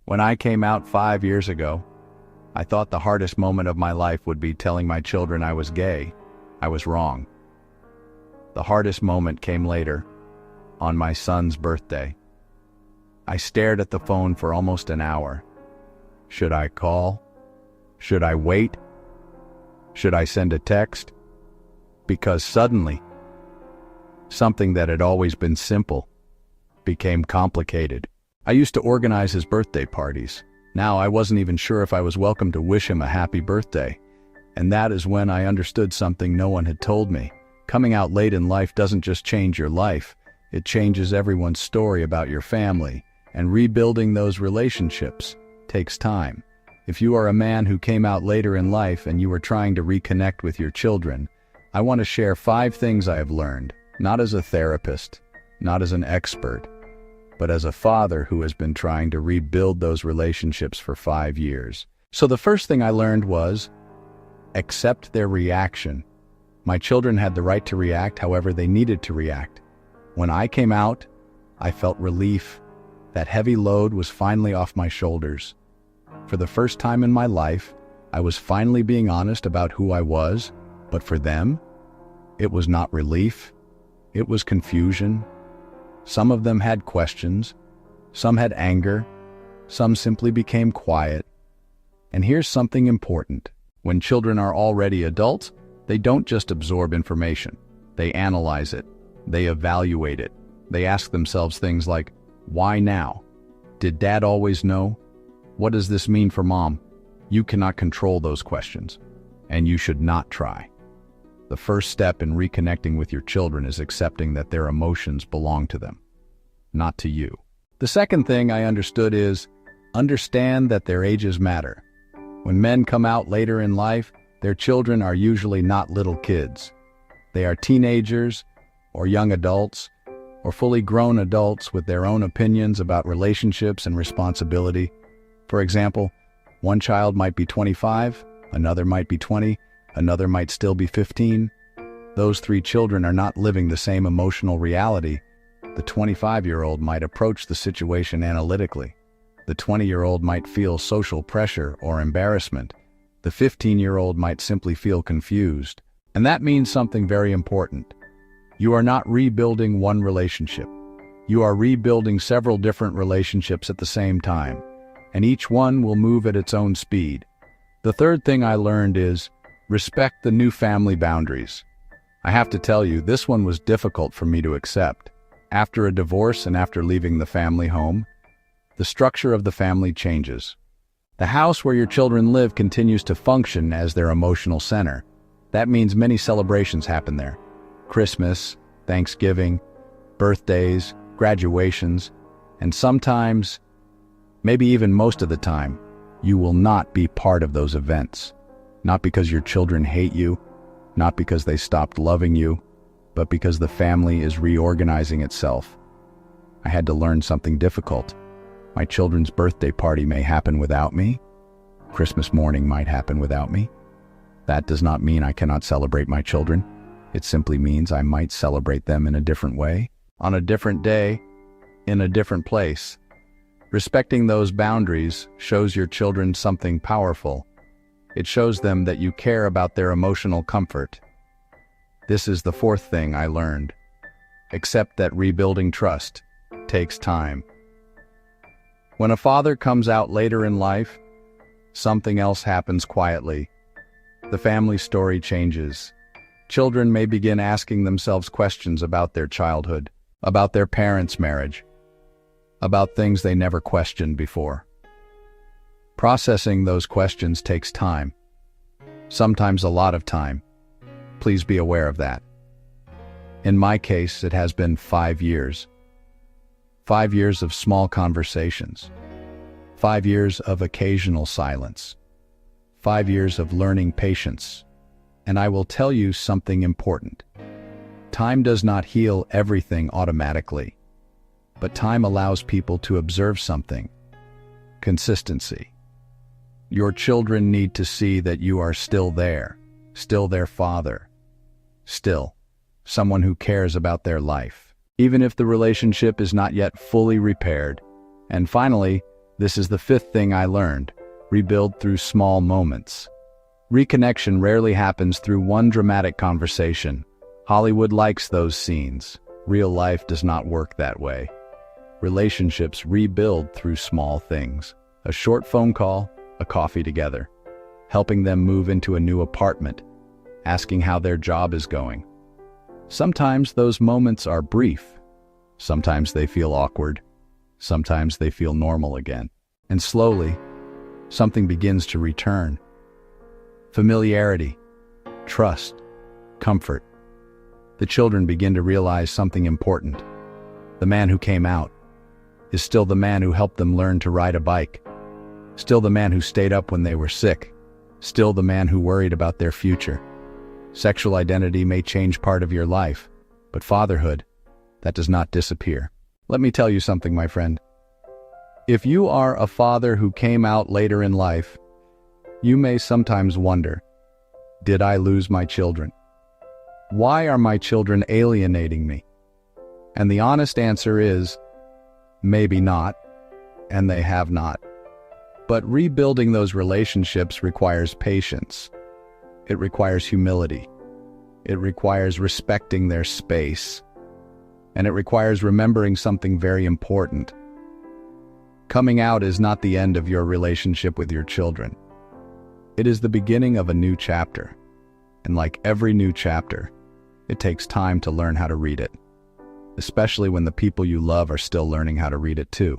When I came out 5 years ago, I thought the hardest moment of my life would be telling my children I was gay. I was wrong. The hardest moment came later, on my son's birthday. I stared at the phone for almost an hour. Should I call? Should I wait? Should I send a text? Because suddenly, something that had always been simple became complicated. I used to organize his birthday parties. Now I wasn't even sure if I was welcome to wish him a happy birthday. And that is when I understood something no one had told me. Coming out late in life doesn't just change your life, it changes everyone's story about your family, and rebuilding those relationships takes time. If you are a man who came out later in life and you are trying to reconnect with your children, I want to share 5 things I have learned, not as a therapist, not as an expert, but as a father who has been trying to rebuild those relationships for 5 years. So the first thing I learned was, accept their reaction. My children had the right to react however they needed to react. When I came out, I felt relief. That heavy load was finally off my shoulders. For the first time in my life, I was finally being honest about who I was, but for them, it was not relief. It was confusion. Some of them had questions, some had anger, some simply became quiet. And here's something important. When children are already adults, they don't just absorb information. They analyze it. They evaluate it. They ask themselves things like, why now? Did dad always know? What does this mean for mom? You cannot control those questions, and you should not try. The first step in reconnecting with your children is accepting that their emotions belong to them, not to you. The second thing I understood is, understand that their ages matter. When men come out later in life, their children are usually not little kids. They are teenagers, or young adults, or fully grown adults with their own opinions about relationships and responsibility. For example, one child might be 25, another might be 20, another might still be 15. Those 3 children are not living the same emotional reality. The 25-year-old might approach the situation analytically. The 20-year-old might feel social pressure or embarrassment. The 15-year-old might simply feel confused. And that means something very important. You are not rebuilding one relationship. You are rebuilding several different relationships at the same time, and each one will move at its own speed. The third thing I learned is, respect the new family boundaries. I have to tell you, this one was difficult for me to accept. After a divorce and after leaving the family home, the structure of the family changes. The house where your children live continues to function as their emotional center. That means many celebrations happen there. Christmas, Thanksgiving, birthdays, graduations, and sometimes, maybe even most of the time, you will not be part of those events. Not because your children hate you, not because they stopped loving you, but because the family is reorganizing itself. I had to learn something difficult. My children's birthday party may happen without me. Christmas morning might happen without me. That does not mean I cannot celebrate my children. It simply means I might celebrate them in a different way, on a different day, in a different place. Respecting those boundaries shows your children something powerful. It shows them that you care about their emotional comfort. This is the fourth thing I learned. Accept that rebuilding trust takes time. When a father comes out later in life, something else happens quietly. The family story changes. Children may begin asking themselves questions about their childhood, about their parents' marriage, about things they never questioned before. Processing those questions takes time, sometimes a lot of time. Please be aware of that. In my case, it has been 5 years. 5 years of small conversations. 5 years of occasional silence. 5 years of learning patience. And I will tell you something important. Time does not heal everything automatically, but time allows people to observe something. Consistency. Your children need to see that you are still there, still their father, still someone who cares about their life, even if the relationship is not yet fully repaired. And finally, This is the fifth thing I learned: rebuild through small moments. Reconnection rarely happens through one dramatic conversation. Hollywood likes those scenes. Real life does not work that way. Relationships rebuild through small things. A short phone call, a coffee together, helping them move into a new apartment, asking how their job is going. Sometimes those moments are brief. Sometimes they feel awkward. Sometimes they feel normal again. And slowly, something begins to return. Familiarity, trust, comfort. The children begin to realize something important. The man who came out is still the man who helped them learn to ride a bike, still the man who stayed up when they were sick, still the man who worried about their future. Sexual identity may change part of your life, but fatherhood, that does not disappear. Let me tell you something, my friend. If you are a father who came out later in life, you may sometimes wonder, did I lose my children? Why are my children alienating me? And the honest answer is, maybe not, and they have not. But rebuilding those relationships requires patience. It requires humility. It requires respecting their space. And it requires remembering something very important. Coming out is not the end of your relationship with your children. It is the beginning of a new chapter. And like every new chapter, it takes time to learn how to read it, especially when the people you love are still learning how to read it too.